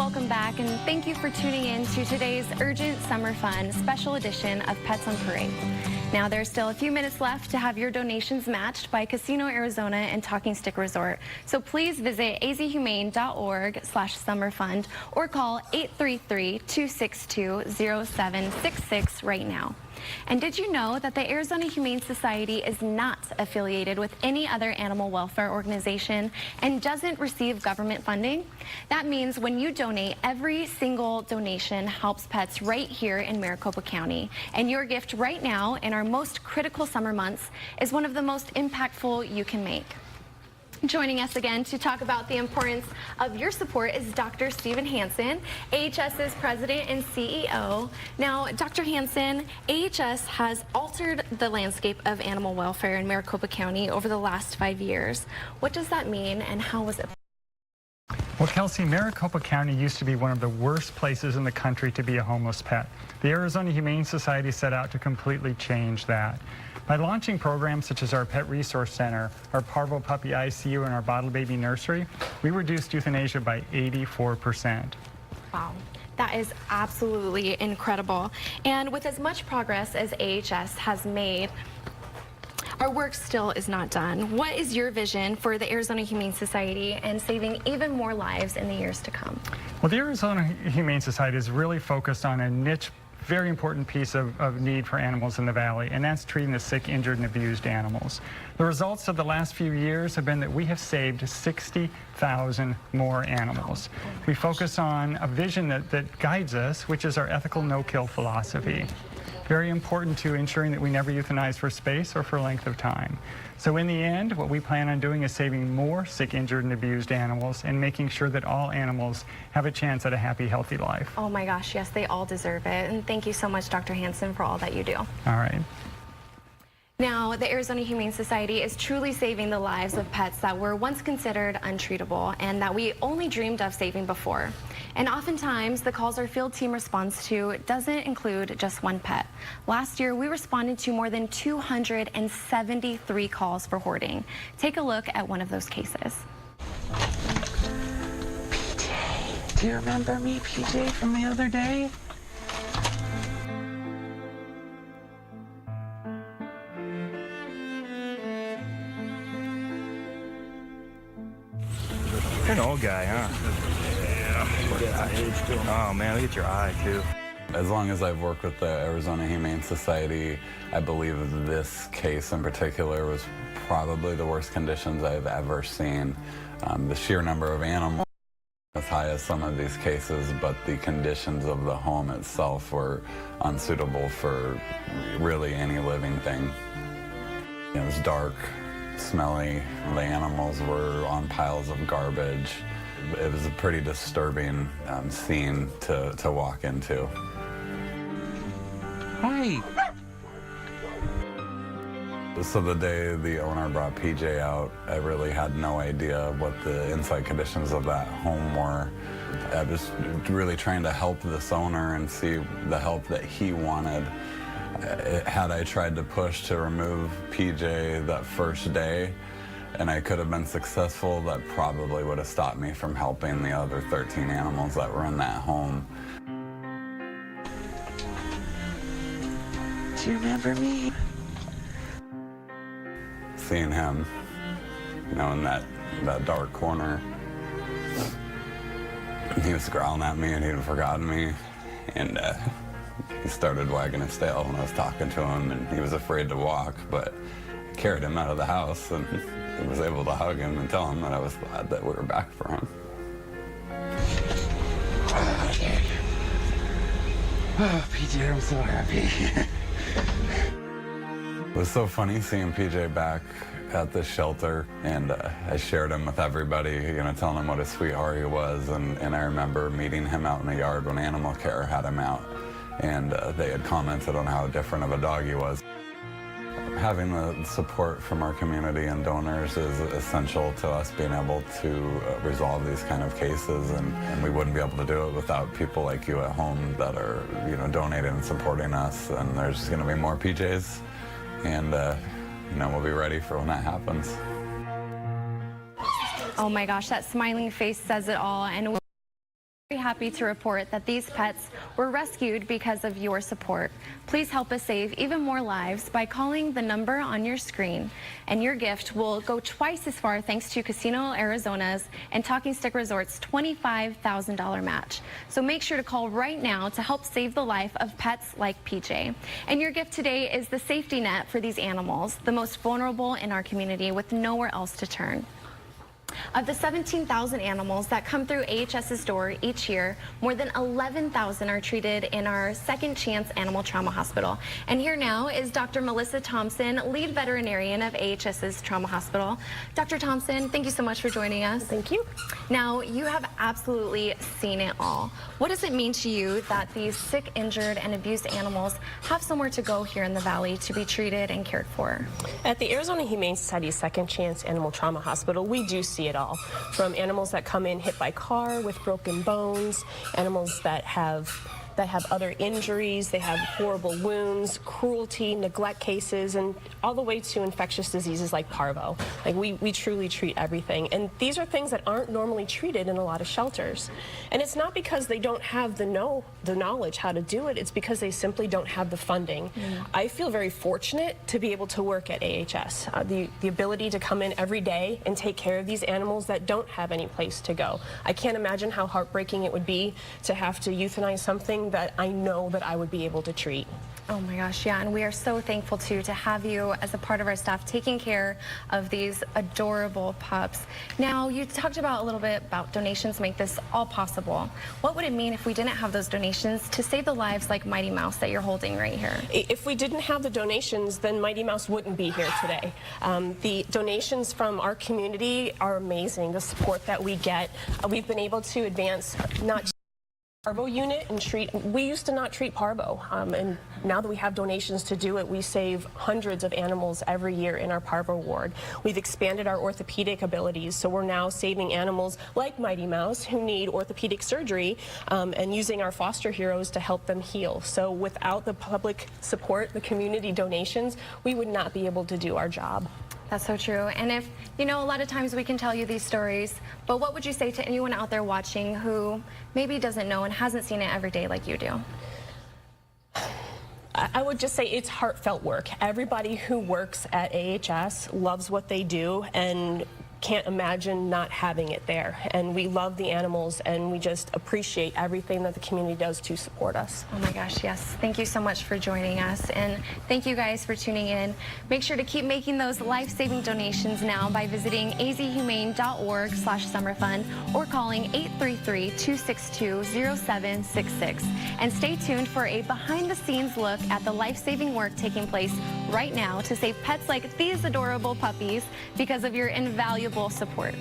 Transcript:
Welcome back, and thank you for tuning in to today's Urgent Summer Fun special edition of Pets on Parade. Now, there's still a few minutes left to have your donations matched by Casino Arizona and Talking Stick Resort. So please visit azhumane.org/summerfund or call 833-262-0766 right now. And did you know that the Arizona Humane Society is not affiliated with any other animal welfare organization and doesn't receive government funding? That means when you donate, every single donation helps pets right here in Maricopa County. And your gift right now in our most critical summer months is one of the most impactful you can make. Joining us again to talk about the importance of your support is Dr. Stephen Hansen, AHS's president and CEO. Now, Dr. Hansen, AHS has altered the landscape of animal welfare in Maricopa County over the last 5 years. What does that mean, and how was it? Well, Kelsey, Maricopa County used to be one of the worst places in the country to be a homeless pet. The Arizona Humane Society set out to completely change that. By launching programs such as our Pet Resource Center, our Parvo Puppy ICU, and our Bottle Baby Nursery, we reduced euthanasia by 84%. Wow. That is absolutely incredible. And with as much progress as AHS has made, our work still is not done. What is your vision for the Arizona Humane Society and saving even more lives in the years to come? Well, the Arizona Humane Society is really focused on a niche, very important piece of need for animals in the valley, and that's treating the sick, injured, and abused animals. The results of the last few years have been that we have saved 60,000 more animals. We focus on a vision that guides us, which is our ethical no-kill philosophy. Very important to ensuring that we never euthanize for space or for length of time. So in the end, what we plan on doing is saving more sick, injured, and abused animals and making sure that all animals have a chance at a happy, healthy life. Oh my gosh, yes, they all deserve it. And thank you so much, Dr. Hansen, for all that you do. All right. Now, the Arizona Humane Society is truly saving the lives of pets that were once considered untreatable and that we only dreamed of saving before. And oftentimes, the calls our field team responds to doesn't include just one pet. Last year, we responded to more than 273 calls for hoarding. Take a look at one of those cases. PJ, do you remember me, PJ, from the other day? You're an old guy, huh? Yeah. Oh man, look at your eye too. As long as I've worked with the Arizona Humane Society, I believe this case in particular was probably the worst conditions I've ever seen. The sheer number of animals as high as some of these cases, but the conditions of the home itself were unsuitable for really any living thing. It was dark, smelly. The animals were on piles of garbage. It was a pretty disturbing scene to walk into. Hi. So the day the owner brought PJ out, I really had no idea what the inside conditions of that home were. I was really trying to help this owner and see the help that he wanted. Had I tried to push to remove PJ that first day, and I could have been successful, that probably would have stopped me from helping the other 13 animals that were in that home. Do you remember me? Seeing him, you know, in that dark corner, he was growling at me and he'd forgotten me, and he started wagging his tail when I was talking to him, and he was afraid to walk, but I carried him out of the house and I was able to hug him and tell him that I was glad that we were back for him. Oh, PJ, I'm so happy. It was so funny seeing PJ back at the shelter, and I shared him with everybody, you know, telling him what a sweetheart he was, and I remember meeting him out in the yard when Animal Care had him out, and they had commented on how different of a dog he was. Having the support from our community and donors is essential to us being able to resolve these kind of cases, and we wouldn't be able to do it without people like you at home that are, you know, donating and supporting us. And there's going to be more PJs, and you know, we'll be ready for when that happens. Oh my gosh, that smiling face says it all. And Very happy to report that these pets were rescued because of your support. Please help us save even more lives by calling the number on your screen, and your gift will go twice as far thanks to Casino Arizona's and Talking Stick Resort's $25,000 match. So make sure to call right now to help save the life of pets like PJ. And your gift today is the safety net for these animals, the most vulnerable in our community with nowhere else to turn. Of the 17,000 animals that come through AHS's door each year, more than 11,000 are treated in our Second Chance Animal Trauma Hospital. And here now is Dr. Melissa Thompson, lead veterinarian of AHS's Trauma Hospital. Dr. Thompson, thank you so much for joining us. Thank you. Now, you have absolutely seen it all. What does it mean to you that these sick, injured, and abused animals have somewhere to go here in the Valley to be treated and cared for? At the Arizona Humane Society's Second Chance Animal Trauma Hospital, we do see it all. From animals that come in hit by car with broken bones, animals that have other injuries, they have horrible wounds, cruelty, neglect cases, and all the way to infectious diseases like parvo. Like we truly treat everything. And these are things that aren't normally treated in a lot of shelters. And it's not because they don't have the knowledge how to do it, it's because they simply don't have the funding. I feel very fortunate to be able to work at AHS. The ability to come in every day and take care of these animals that don't have any place to go. I can't imagine how heartbreaking it would be to have to euthanize something that I know that I would be able to treat. Oh my gosh, yeah, and we are so thankful too to have you as a part of our staff taking care of these adorable pups. Now, you talked about a little bit about donations make this all possible. What would it mean if we didn't have those donations to save the lives like Mighty Mouse that you're holding right here? If we didn't have the donations, then Mighty Mouse wouldn't be here today. The donations from our community are amazing, the support that we get. We've been able to advance not just parvo unit and treat. We used to not treat parvo, and now that we have donations to do it, we save hundreds of animals every year in our parvo ward. We've expanded our orthopedic abilities, so we're now saving animals like Mighty Mouse who need orthopedic surgery and using our foster heroes to help them heal. So without the public support, the community donations, we would not be able to do our job. That's so true. And if, you know, a lot of times we can tell you these stories, but what would you say to anyone out there watching who maybe doesn't know and hasn't seen it every day like you do? I would just say it's heartfelt work. Everybody who works at AHS loves what they do and can't imagine not having it there. And we love the animals, and we just appreciate everything that the community does to support us. Oh my gosh, yes. Thank you so much for joining us, and thank you guys for tuning in. Make sure to keep making those life-saving donations now by visiting azhumane.org/summerfund or calling 833-262-0766. And stay tuned for a behind-the-scenes look at the life-saving work taking place right now to save pets like these adorable puppies because of your invaluable support.